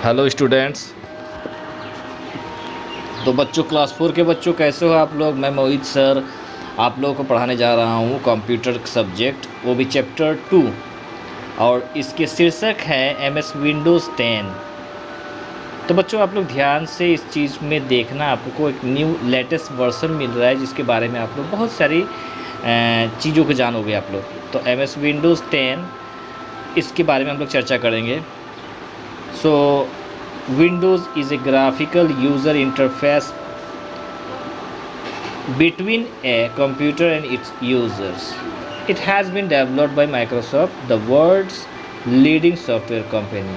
Hello students. तो बच्चों, class 4 के बच्चों कैसे हो आप लोग। मैं मोहित सर आप लोगों को पढ़ाने जा रहा हूँ कंप्यूटर सब्जेक्ट, वो भी चैप्टर 2, और इसके शीर्षक है एमएस विंडोज़ 10। तो बच्चों आप लोग ध्यान से इस चीज़ में देखना, आपको एक न्यू लेटेस्ट वर्जन मिल रहा है जिसके बारे में आप लोग बहुत सारी चीज़ों को जानोगे आप लोग। तो एमएस विंडोज़ 10 इसके बारे में हम लोग चर्चा करेंगे। So, Windows is a graphical user interface between a computer and its users. It has been developed by Microsoft, the world's leading software company.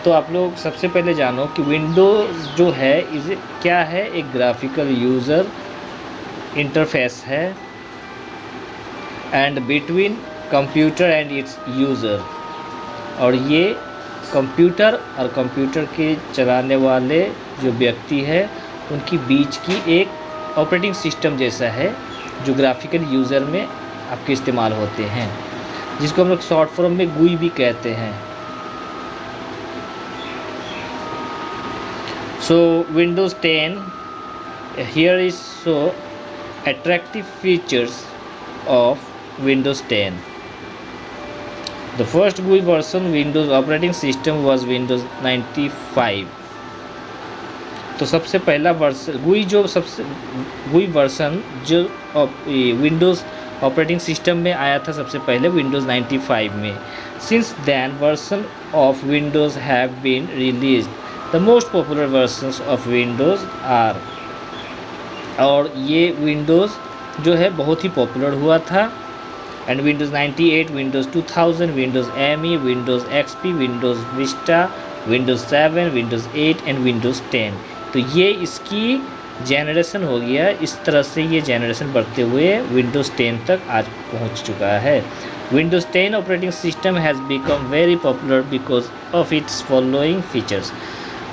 तो आप लोग सबसे पहले जानो कि विंडोज़ जो है इसे क्या है। एक ग्राफिकल यूज़र इंटरफेस है and between computer and it's user, और ये कंप्यूटर और कंप्यूटर के चलाने वाले जो व्यक्ति है उनकी बीच की एक ऑपरेटिंग सिस्टम जैसा है जो ग्राफिकल यूज़र में आपके इस्तेमाल होते हैं, जिसको हम लोग शॉर्ट फॉर्म में GUI भी कहते हैं। So Windows 10 here is so attractive features of Windows 10। The first GUI version Windows operating system was Windows 95। तो सबसे पहला वर्सन GUI वर्सन जो विंडोज़ ऑपरेटिंग सिस्टम में आया था सबसे पहले विंडोज़ 95 में। Since then version of Windows have been released. The most popular versions of Windows are, और ये विंडोज़ जो है बहुत ही पॉपुलर हुआ था। And Windows 98, Windows 2000, Windows ME, Windows XP, Windows Vista, Windows 7, Windows 8 and Windows 10। तो ये इसकी जेनरेशन हो गया। इस तरह से ये जेनरेशन बढ़ते हुए विंडोज़ 10 तक आज पहुंच चुका है। Windows 10 operating system has become very popular because of its following features.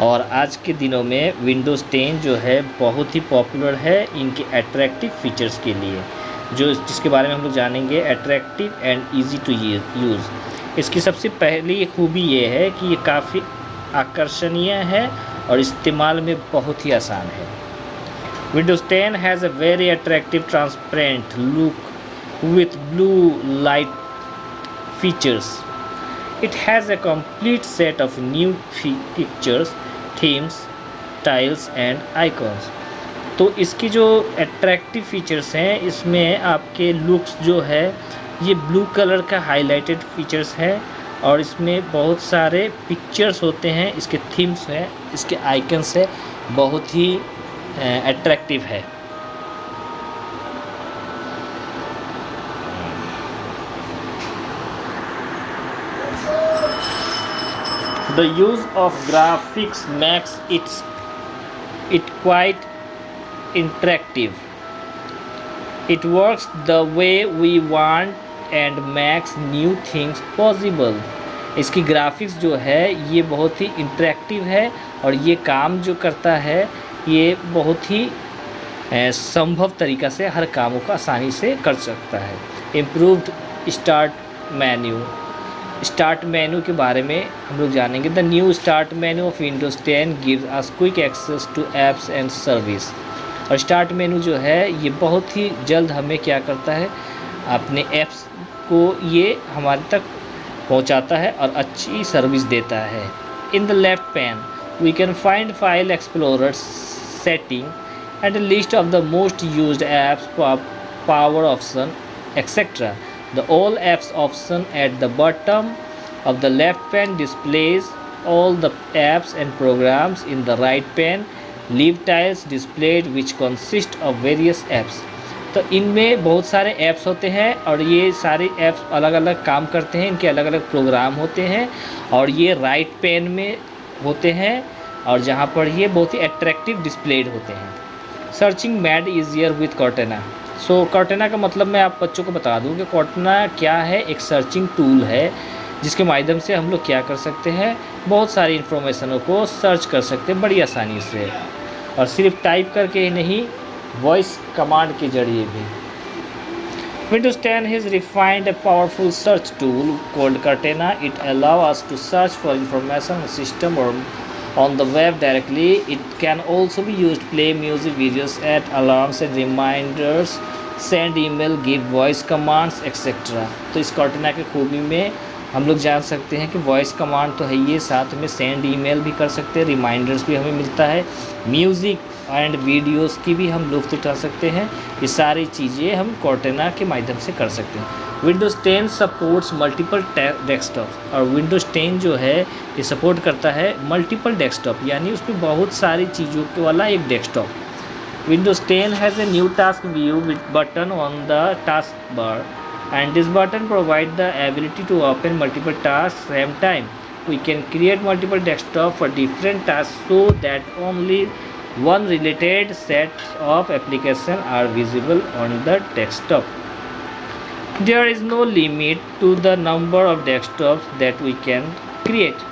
और आज के दिनों में विंडोज़ 10 जो है बहुत ही पॉपुलर है इनके अट्रैक्टिव फीचर्स के लिए, जिसके बारे में हम लोग जानेंगे। Attractive and easy to use. इसकी सबसे पहली खूबी ये है कि ये काफ़ी आकर्षणीय है और इस्तेमाल में बहुत ही आसान है। Windows 10 has a very attractive transparent look with blue light features. It has a complete set of new pictures, themes, tiles and icons. तो इसकी जो अट्रैक्टिव फीचर्स हैं इसमें आपके लुक्स जो है ये ब्लू कलर का हाईलाइटेड फीचर्स है, और इसमें बहुत सारे पिक्चर्स होते हैं, इसके थीम्स हैं, इसके आइकन्स है, बहुत ही अट्रैक्टिव है। The use of graphics makes it quite interactive. It works the way we want and makes new things possible. इसकी ग्राफिक्स जो है ये बहुत ही इंटरेक्टिव है और ये काम जो करता है ये बहुत ही संभव तरीक़ा से हर कामों को आसानी से कर सकता है। इम्प्रूव्ड स्टार्ट मेन्यू के बारे में हम लोग जानेंगे। The new start menu of Windows 10 gives us quick access to apps and service. और स्टार्ट मेन्यू जो है ये बहुत ही जल्द हमें क्या करता है, अपने ऐप्स को ये हमारे तक पहुंचाता है और अच्छी सर्विस देता है। In the left pane we can find file explorer, setting and a list of the most used apps, power option, etc. The all apps option at the bottom of the left pane displays all the apps and programs. In the right pane, leave tiles displayed which consist of various apps. तो इनमें बहुत सारे apps होते हैं और ये सारे apps अलग अलग काम करते हैं, इनके अलग अलग प्रोग्राम होते हैं और ये राइट पेन में होते हैं और जहाँ पर ये बहुत ही अट्रैक्टिव डिस्प्लेड होते हैं। Searching made easier with Cortana. So Cortana का मतलब मैं आप बच्चों को बता दूं कि कॉर्टेना क्या है। एक सर्चिंग टूल है जिसके माध्यम से हम लोग क्या कर सकते हैं, बहुत सारी इन्फॉर्मेशनों को सर्च कर सकते हैं बड़ी आसानी से, और सिर्फ टाइप करके ही नहीं, वॉइस कमांड के जरिए भी। Windows 10 has refined a powerful search tool called Cortana. It allows us to search for information on the system or on the web directly. It can also be used to play music, videos, add alarms and reminders, send email, give voice commands, etc. तो इस Cortana की खूबी में हम लोग जान सकते हैं कि वॉइस कमांड तो है ये, साथ में सेंड ईमेल भी कर सकते हैं, रिमाइंडर्स भी हमें मिलता है, म्यूज़िक एंड वीडियोस की भी हम लुत्फ़ उठा सकते हैं। ये सारी चीज़ें हम Cortana के माध्यम से कर सकते हैं। विंडोज़ 10 सपोर्ट्स मल्टीपल डेस्कटॉप, और विंडोज़ 10 जो है ये सपोर्ट करता है मल्टीपल डेस्कटॉप, यानी उस पर बहुत सारी चीज़ों के वाला एक desktop. Windows 10 has a new task view with button on the task bar, and this button provide the ability to open multiple tasks same time. We can create multiple desktop for different tasks so that only one related set of application are visible on the desktop. There is no limit to the number of desktops that we can create.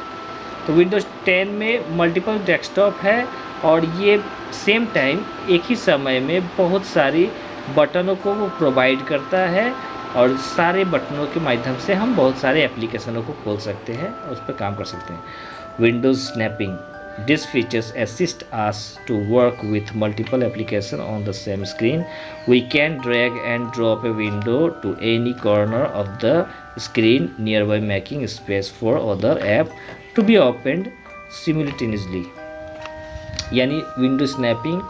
तो Windows 10 में multiple desktop है और ये same time एक ही समय में बहुत सारी बटनों को वो प्रोवाइड करता है, और सारे बटनों के माध्यम से हम बहुत सारे एप्लीकेशनों को खोल सकते हैं और उस पर काम कर सकते हैं। Windows snapping, this features assist us to work with multiple application on the same screen. We can drag and drop a window to any corner of the screen near by, making space for other app to be opened simultaneously. यानी window snapping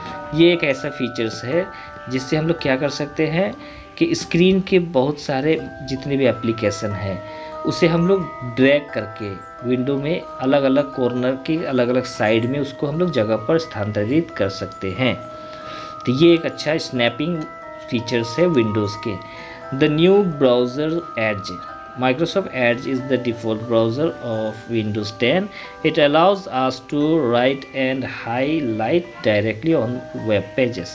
ये एक ऐसा features है जिससे हम लोग क्या कर सकते हैं कि स्क्रीन के बहुत सारे जितने भी एप्लीकेशन हैं उसे हम लोग ड्रैग करके विंडो में अलग अलग कॉर्नर के अलग अलग साइड में उसको हम लोग जगह पर स्थानांतरित कर सकते हैं। तो ये एक अच्छा स्नैपिंग फीचर्स है विंडोज़ के। The new browser Edge, Microsoft Edge is the default browser of Windows 10. It allows us to write and highlight directly on web pages.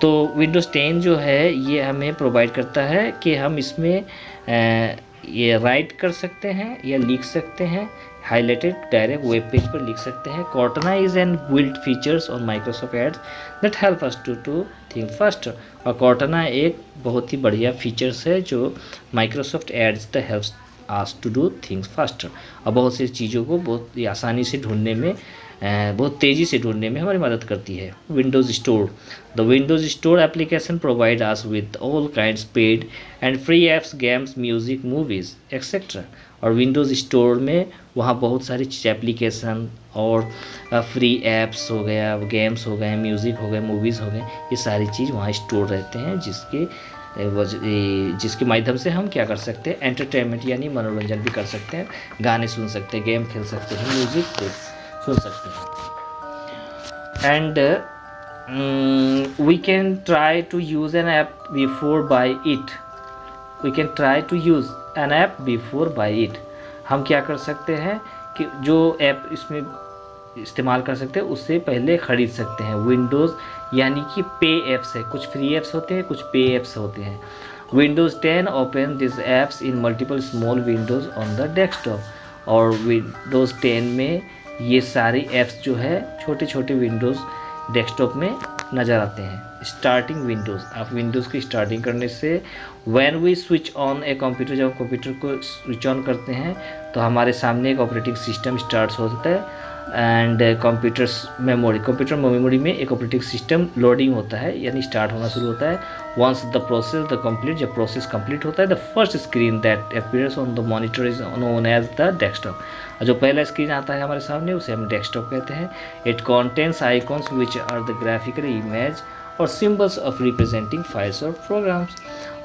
तो Windows 10 जो है ये हमें प्रोवाइड करता है कि हम इसमें ये राइट कर सकते हैं या लिख सकते हैं, हाईलाइटेड डायरेक्ट वेब पेज पर लिख सकते हैं। Cortana is an built features on Microsoft Edge that help us to think faster. और Cortana एक बहुत ही बढ़िया फीचर्स है जो Microsoft Edge that helps us to do things faster, और बहुत सी चीज़ों को बहुत आसानी से ढूंढने में, बहुत तेज़ी से ढूंढने में हमारी मदद करती है। Windows store, the Windows store application provide us with all kinds paid and free apps, games, music, movies etcetera. और विंडोज़ स्टोर में वहाँ बहुत सारी एप्लीकेशन और फ्री एप्स हो गया, गेम्स हो गए, म्यूज़िक हो गए, मूवीज़ हो गए, ये सारी चीज़ वहाँ स्टोर रहते हैं जिसके माध्यम से हम क्या कर सकते हैं, एंटरटेनमेंट यानी मनोरंजन भी कर सकते हैं, गाने सुन सकते हैं, गेम खेल सकते हैं, म्यूज़िक सुन सकते हैं। And we can try to use an app before buy it. We can try to use an app before buy it. हम क्या कर सकते हैं कि जो ऐप इसमें इस्तेमाल कर सकते हैं उससे पहले ख़रीद सकते हैं। विंडोज़ यानी कि पे ऐप्स है, कुछ फ्री ऐप्स होते हैं, कुछ पे ऐप्स होते हैं। Windows 10 open this apps in multiple small Windows on the desktop. और विंडोज़ 10 में ये सारी ऐप्स जो है छोटे छोटे विंडोज़ डेस्कटॉप में नज़र आते हैं। स्टार्टिंग विंडोज़, आप विंडोज़ की स्टार्टिंग करने से when we switch on a computer, जब कंप्यूटर को स्विच ऑन करते हैं तो हमारे सामने एक ऑपरेटिंग सिस्टम स्टार्ट होता है एंड कंप्यूटर मेमोरी में एक ऑपरेटिंग सिस्टम लोडिंग होता है यानी स्टार्ट होना शुरू होता है। Once the process the complete, जब प्रोसेस कंप्लीट होता है, the first screen that appears on the monitor is known as the desktop. जो पहला स्क्रीन आता है हमारे सामने उसे हम डेस्कटॉप कहते हैं। It contains icons which are the graphical image और सिम्बल्स ऑफ रिप्रेजेंटिंग फाइल्स और प्रोग्राम्स।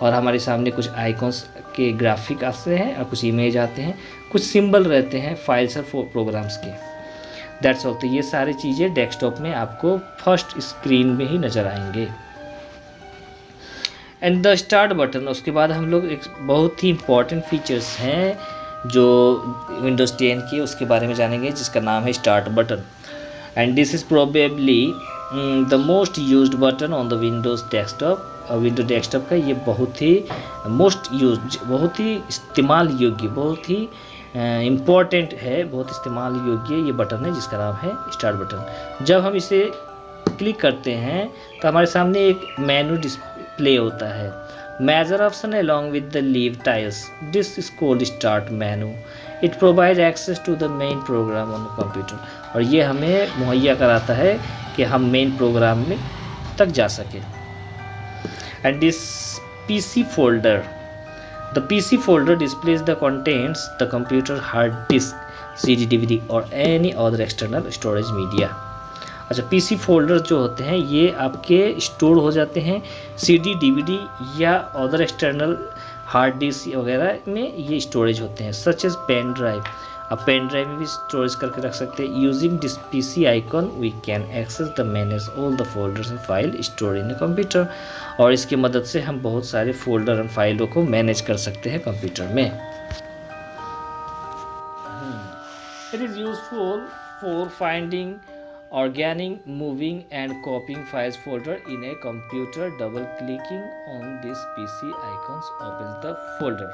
और हमारे सामने कुछ आइकॉन्स के ग्राफिक आते हैं और कुछ इमेज आते हैं, कुछ सिंबल रहते हैं फाइल्स और प्रोग्राम्स के। That's all. तो ये सारी चीज़ें डेस्कटॉप में आपको फर्स्ट स्क्रीन में ही नज़र आएंगे। एंड द स्टार्ट बटन, उसके बाद हम लोग एक बहुत ही इंपॉर्टेंट फीचर्स हैं जो विंडोज़ 10 की, उसके बारे में जानेंगे जिसका नाम है start button. And this is probably the most used button on the Windows desktop. Window desktop का ये बहुत ही मोस्ट यूज, बहुत ही इस्तेमाल योग्य, बहुत ही इम्पॉर्टेंट है, बहुत इस्तेमाल योग्य ये बटन है जिसका नाम है स्टार्ट बटन। जब हम इसे क्लिक करते हैं तो हमारे सामने एक मेनू डिस्प्ले होता है। Major option along with the leave tiles. This is called start menu. It provides access to the main program on the computer. और ये हमें मुहैया कराता है कि हम मेन प्रोग्राम में तक जा सके. And this PC folder. The PC folder displays the contents, the computer hard disk, CD, DVD or any other external storage media. अच्छा, पीसी फोल्डर जो होते हैं ये आपके स्टोर हो जाते हैं CD, DVD या अदर एक्सटर्नल हार्ड डिस्क वगैरह में ये स्टोरेज होते हैं. Such as pen drive. आप पेन ड्राइव में भी स्टोरेज करके रख सकते हैं. Using this PC icon we can access the manage all the folders and file store in a computer. और इसकी मदद से हम बहुत सारे फोल्डर एंड फाइलों को मैनेज कर सकते हैं कंप्यूटर में. It is useful for finding, organizing, moving and copying files folder in a computer. Double clicking on this PC icons opens the folder.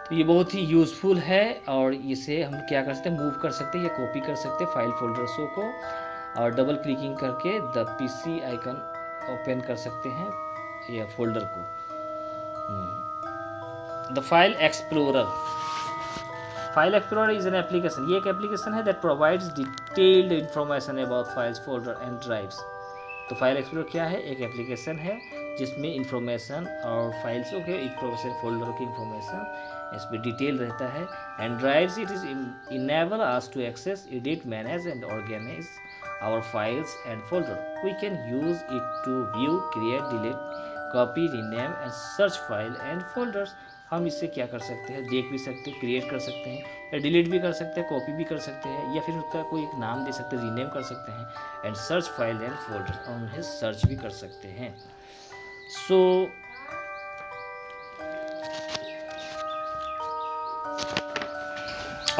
तो ये बहुत ही यूज़फुल है और इसे हम क्या कर सकते हैं, मूव कर सकते हैं या कॉपी कर सकते हैं फाइल फोल्डर्सों को. और डबल क्लिकिंग करके द PC आइकन ओपन कर सकते हैं या फोल्डर को. The file explorer. File explorer is an application. ये एक एप्लीकेशन है that provides detailed information about files, folder and drives. तो फाइल एक्सप्लोरर क्या है? एक एप्लीकेशन है जिसमें इंफॉर्मेशन और फाइल्सों के इंफॉर्मेशन, फोल्डर की इंफॉर्मेशन इसमें डिटेल रहता है. And drives it is enable us to access, edit, manage and organise our files and folder. We can use it to view, create, delete, copy, rename and search file and folders. हम इससे क्या कर सकते हैं, देख भी सकते हैं, क्रिएट कर सकते हैं या डिलीट भी कर सकते हैं, कॉपी भी कर सकते हैं या फिर उसका कोई एक नाम दे सकते हैं, रीनेम कर सकते हैं. And search file and folder, उन्हें सर्च भी कर सकते हैं. सो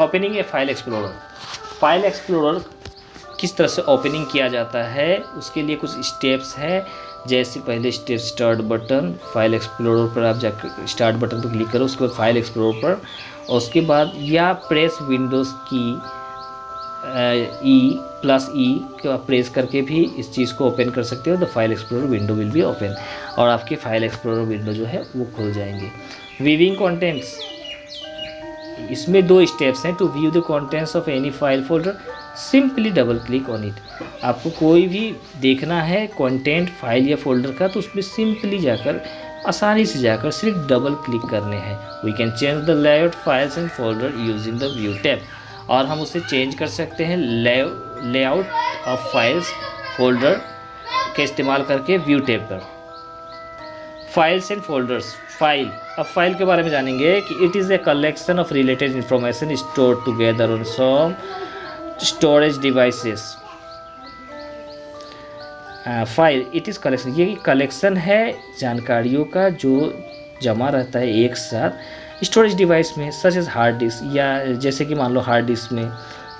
ओपनिंग ए फाइल एक्सप्लोरर. फाइल एक्सप्लोरर किस तरह से ओपनिंग किया जाता है उसके लिए कुछ स्टेप्स हैं. जैसे पहले step start button, file explorer पर आप जाकर स्टार्ट बटन पर क्लिक करो, उसके बाद फाइल एक्सप्लोरर पर, और उसके बाद या प्रेस विंडोज़ की E को आप प्रेस करके भी इस चीज़ को ओपन कर सकते हो. The file explorer window will be open और आपके फाइल एक्सप्लोरर विंडो जो है वो खुल जाएंगे. Viewing contents. इसमें 2 स्टेप्स हैं. To view the contents of any file folder, simply double click on it. आपको कोई भी देखना है कंटेंट फाइल या फोल्डर का तो उसमें सिंपली जाकर, आसानी से जाकर सिर्फ डबल क्लिक करने हैं. We can change the layout files and folder using the view tab. और हम उसे चेंज कर सकते हैं लेआउट ऑफ फाइल्स, फोल्डर के इस्तेमाल करके व्यू टैब पर. Files and folders. फाइल, अब फाइल के बारे में जानेंगे कि it is a collection of related information stored together on some storage devices. File it is collection, ये कलेक्शन है जानकारियों का जो जमा रहता है एक साथ स्टोरेज डिवाइस में, सच एज हार्ड डिस्क, या जैसे कि मान लो हार्ड डिस्क में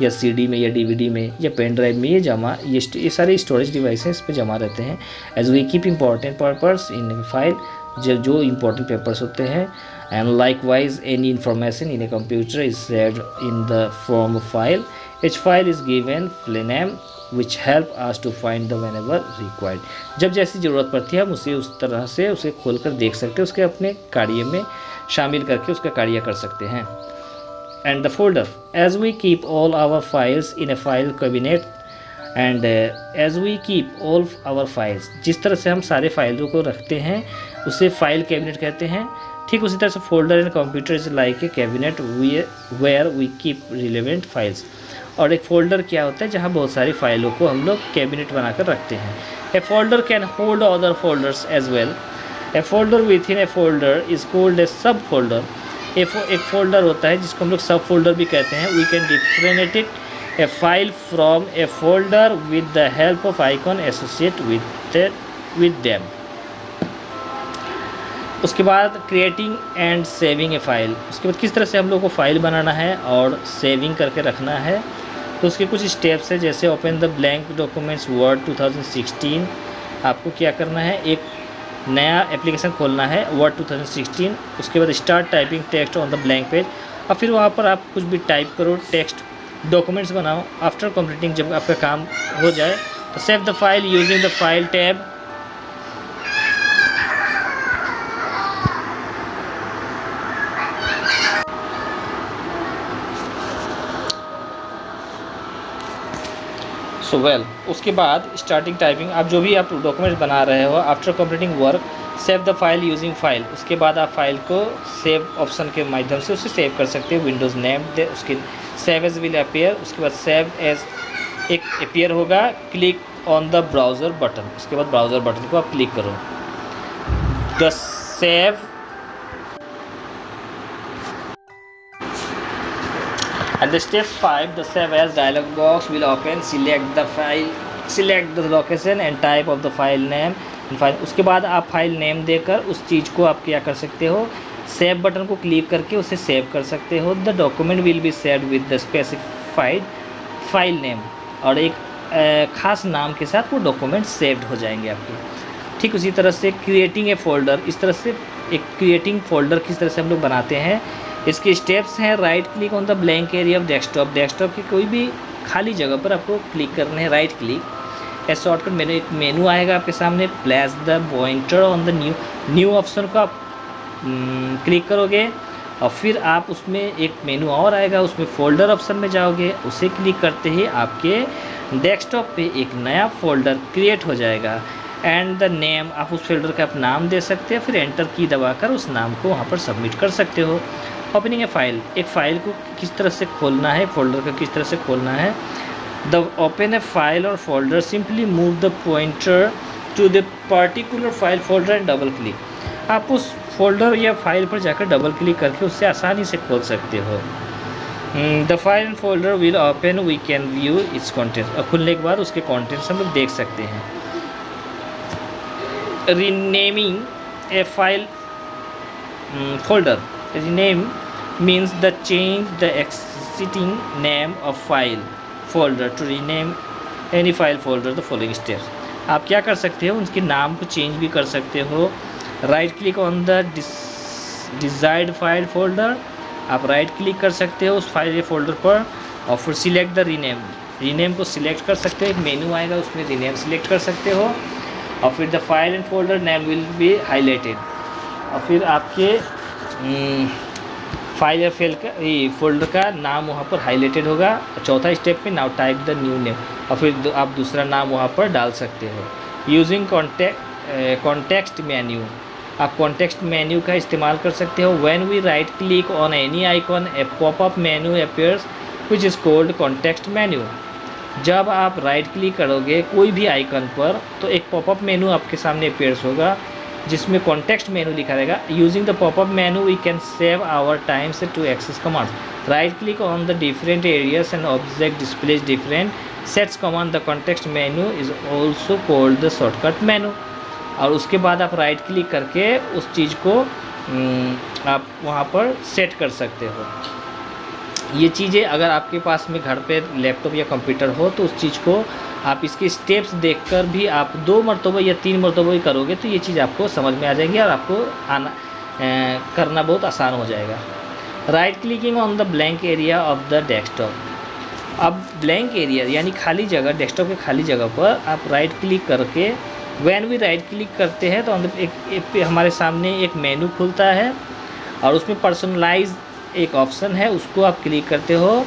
या CD में या DVD में या पेन ड्राइव में ये सारे स्टोरेज डिवाइस हैं, इस पर जमा रहते हैं. As we keep important papers in file, जो इम्पोर्टेंट पेपर्स होते हैं. And likewise any information in a computer is saved in the form of file. Each file is given name which help us to find the whenever required. जब जैसी ज़रूरत पड़ती है हम उसे उस तरह से उसे खोलकर देख सकते हैं, उसके अपने कार्य में शामिल करके उसका कार्य कर सकते हैं. And the folder, as we keep all our files in a file cabinet and as we keep all our files, जिस तरह से हम सारे फाइलों को रखते हैं उसे फाइल कैबिनेट कहते हैं. ठीक उसी तरह से folder in computer is like a cabinet where we keep relevant files. और एक फोल्डर क्या होता है जहाँ बहुत सारी फाइलों को हम लोग कैबिनेट बनाकर रखते हैं. A folder can hold other folders as well. A folder within a folder is called a sub folder. एक फोल्डर होता है जिसको हम लोग सब फोल्डर भी कहते हैं. We can differentiate a file from a folder with the help of icon associate with them. उसके बाद creating and saving a file. उसके बाद किस तरह से हम लोग को फाइल बनाना है और सेविंग करके रखना है तो उसके कुछ स्टेप्स है. जैसे open the blank documents word 2016. आपको क्या करना है, एक नया एप्लीकेशन खोलना है वर्ड 2016. उसके बाद start typing text on the blank page. और फिर वहाँ पर आप कुछ भी टाइप करो, टेक्स्ट डॉक्यूमेंट्स बनाओ. आफ्टर कंप्लीटिंग, जब आपका काम हो जाए तो save the file using the file tab. So well, उसके बाद स्टार्टिंग टाइपिंग। आप जो भी आप डॉक्यूमेंट बना रहे हो, after completing work save the file using file, उसके बाद आप फाइल को सेव ऑप्शन के माध्यम से उसे सेव कर सकते हो। विंडोज़ नेम दे, उसके सेव एज विल अपीयर, उसके बाद सेव एज एक अपीयर होगा। Click on the browser button, उसके बाद ब्राउज़र बटन को आप क्लिक करो। The save At the step 5, the Save As dialog box will open. Select the file, select the location and type of the file name. उसके बाद आप file name देकर उस चीज़ को आप क्या कर सकते हो, सेव बटन को क्लिक करके उसे सेव कर सकते हो। The document will be saved with the specified file name, और एक ख़ास नाम के साथ वो डॉक्यूमेंट सेव्ड हो जाएंगे आपके। ठीक उसी तरह से क्रिएटिंग ए फ़ोल्डर, इस तरह से एक क्रिएटिंग फ़ोल्डर किस तरह से हम लोग बनाते हैं, इसके स्टेप्स हैं। Right click on the blank area of desktop, desktop की कोई भी खाली जगह पर आपको क्लिक करना है, right click. As shortcut menu, एक मेनू आएगा आपके सामने। Place the pointer on the new option को आप क्लिक करोगे, और फिर आप उसमें एक मेनू और आएगा, उसमें फोल्डर ऑप्शन में जाओगे, उसे क्लिक करते ही आपके डेस्कटॉप पे एक नया फोल्डर क्रिएट हो जाएगा। एंड द नेम, आप उस फोल्डर का आप नाम दे सकते हैं, फिर एंटर की दबाकर उस नाम को वहाँ पर सबमिट कर सकते हो। ओपनिंग ए फाइल, एक फ़ाइल को किस तरह से खोलना है, फोल्डर का किस तरह से खोलना है। द ओपन ए फाइल और folder, simply move the pointer to the particular file folder and double click. आप उस फोल्डर या फाइल पर जाकर डबल क्लिक करके उससे आसानी से खोल सकते हो। The file and folder will open, we can view its contents, और खुलने के बाद उसके कॉन्टेंट्स हम लोग देख सकते हैं। Renaming A file folder, rename means the change the existing name of file folder to rename any file folder the following steps। आप क्या कर सकते हो, उनके नाम को चेंज भी कर सकते हो। Right click on the desired file folder, आप राइट क्लिक कर सकते हो उस फाइल फोल्डर पर, और फिर सिलेक्ट द रीनेम, रीनेम को सिलेक्ट कर सकते हो। एक मेनू आएगा, उसमें रीनेम सिलेक्ट कर सकते हो, और फिर the file and folder name will be highlighted, और फिर आपके फाइल या फेल का फोल्डर का नाम वहाँ पर हाईलाइटेड होगा। चौथा स्टेप पे now type the new name, और फिर आप दूसरा नाम वहाँ पर डाल सकते हो। यूजिंग कॉन्टेक्स्ट मेन्यू, आप कॉन्टेक्स्ट मेन्यू का इस्तेमाल कर सकते हो। When we right click on any icon a popup menu appears which is called context menu. जब आप राइट क्लिक करोगे कोई भी आइकन पर, तो एक पॉपअप मेन्यू आपके सामने अपीयर्स होगा जिसमें कॉन्टेक्स्ट मेनू लिखा रहेगा। Using the popup menu we can save our time से to access commands. Right click on the different areas and object displays different sets command. The context menu is also called the shortcut menu. और उसके बाद आप right click करके उस चीज़ को आप वहाँ पर सेट कर सकते हो। ये चीज़ें अगर आपके पास में घर पे लैपटॉप या कंप्यूटर हो तो उस चीज़ को आप इसके स्टेप्स देखकर भी आप 2 मरतबा या 3 मरतबा ही करोगे तो ये चीज़ आपको समझ में आ जाएगी और आपको करना बहुत आसान हो जाएगा। Right clicking on the blank area of the desktop. अब ब्लैंक एरिया यानी खाली जगह, डेस्कटॉप के खाली जगह पर आप राइट क्लिक करके व्हेन भी राइट क्लिक करते हैं तो एक हमारे सामने एक मेनू खुलता है और उसमें पर्सनलाइज एक ऑप्शन है, उसको आप क्लिक करते हो।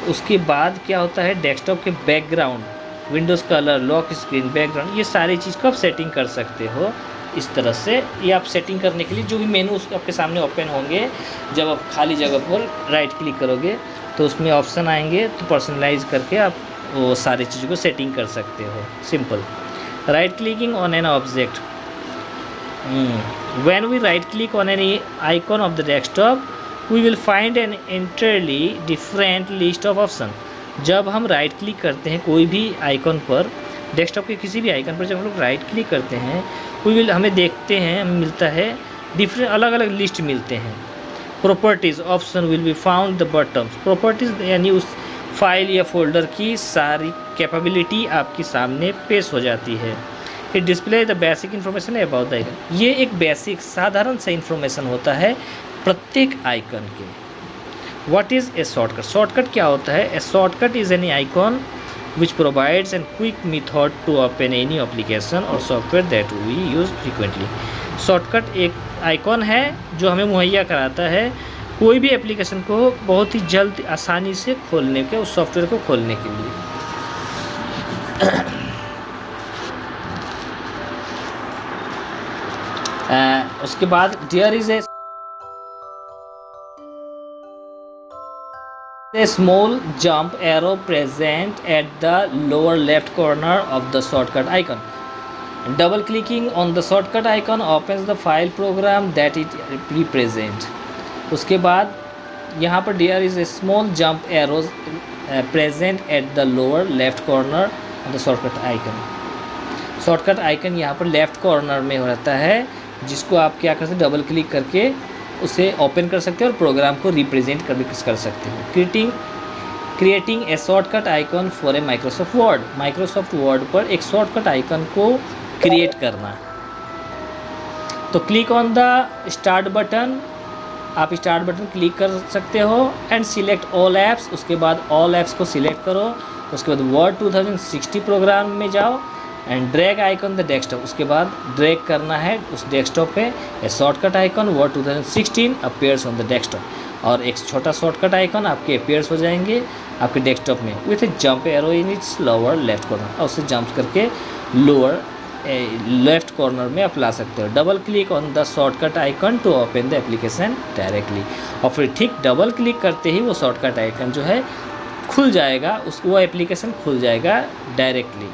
उसके बाद क्या होता है, डेस्कटॉप के background, Windows colour, lock screen, background, ये सारी चीज़ को आप सेटिंग कर सकते हो। इस तरह से ये आप सेटिंग करने के लिए जो भी मेनू आपके सामने ओपन होंगे, जब आप खाली जगह पर राइट क्लिक करोगे तो उसमें ऑप्शन आएंगे, तो पर्सनलाइज करके आप वो सारी चीज़ों को सेटिंग कर सकते हो। Simple. Right clicking on an object. When we right click on any icon of the desktop we will find an entirely different list of option. जब हम राइट क्लिक करते हैं कोई भी आइकॉन पर, डेस्कटॉप के किसी भी आइकन पर जब हम लोग राइट क्लिक करते हैं हमें देखते हैं मिलता है डिफरेंट अलग अलग लिस्ट मिलते हैं। Properties option will be found the bottoms. Properties यानी उस फाइल या फोल्डर की सारी कैपेबिलिटी आपके सामने पेश हो जाती है। It display the basic information about the icon. ये एक बेसिक साधारण सा इन्फॉर्मेशन होता है प्रत्येक आइकन के। What is a shortcut? Shortcut क्या होता है? ए shortcut is any icon which provides a quick method to open any application or software that we use frequently। Shortcut एक आइकॉन है जो हमें मुहैया कराता है कोई भी एप्लीकेशन को बहुत ही जल्द आसानी से खोलने के, उस सॉफ्टवेयर को खोलने के लिए। उसके बाद there is a small jump arrow present at the lower left corner of the shortcut icon. Double clicking on the shortcut icon opens the file program that it represents. उसके बाद यहाँ पर there is a small jump arrow present at the lower left corner of the shortcut icon. Shortcut icon यहाँ पर left corner में रहता है, जिसको आप क्या कर सकते हैं, डबल क्लिक करके उसे ओपन कर सकते हैं और प्रोग्राम को रिप्रेजेंट कर सकते हो। Creating a shortcut icon for a Microsoft word. Microsoft word पर एक शॉर्टकट आइकन को क्रिएट करना। तो click on the start button, आप स्टार्ट बटन क्लिक कर सकते हो एंड सिलेक्ट ऑल ऐप्स। उसके बाद ऑल ऐप्स को सिलेक्ट करो। उसके बाद वर्ड 2060 प्रोग्राम में जाओ and drag icon the desktop. उसके बाद ड्रैग करना है उस डेस्कटॉप पे ए shortcut icon word 2016 appears on the desktop, और एक छोटा शॉर्टकट आइकन आपके अपीयर्स हो जाएंगे आपके डेस्कटॉप में with A jump arrow in its lower left corner, और उसे जंप करके लोअर लेफ्ट कॉर्नर में आप ला सकते हो। Double click on the shortcut icon to open the application directly, और फिर ठीक डबल क्लिक करते ही वो शॉर्टकट आइकन जो है खुल जाएगा, वो एप्लीकेशन खुल जाएगा डायरेक्टली।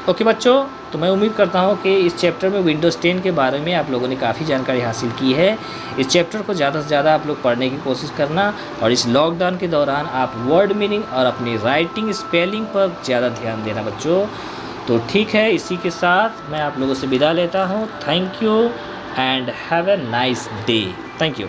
ओके बच्चों, तो मैं उम्मीद करता हूँ कि इस चैप्टर में विंडोज़ 10 के बारे में आप लोगों ने काफ़ी जानकारी हासिल की है। इस चैप्टर को ज़्यादा से ज़्यादा आप लोग पढ़ने की कोशिश करना, और इस लॉकडाउन के दौरान आप वर्ड मीनिंग और अपनी राइटिंग स्पेलिंग पर ज़्यादा ध्यान देना बच्चों। तो ठीक है, इसी के साथ मैं आप लोगों से विदा लेता हूँ। Thank you and have a nice day. Thank you.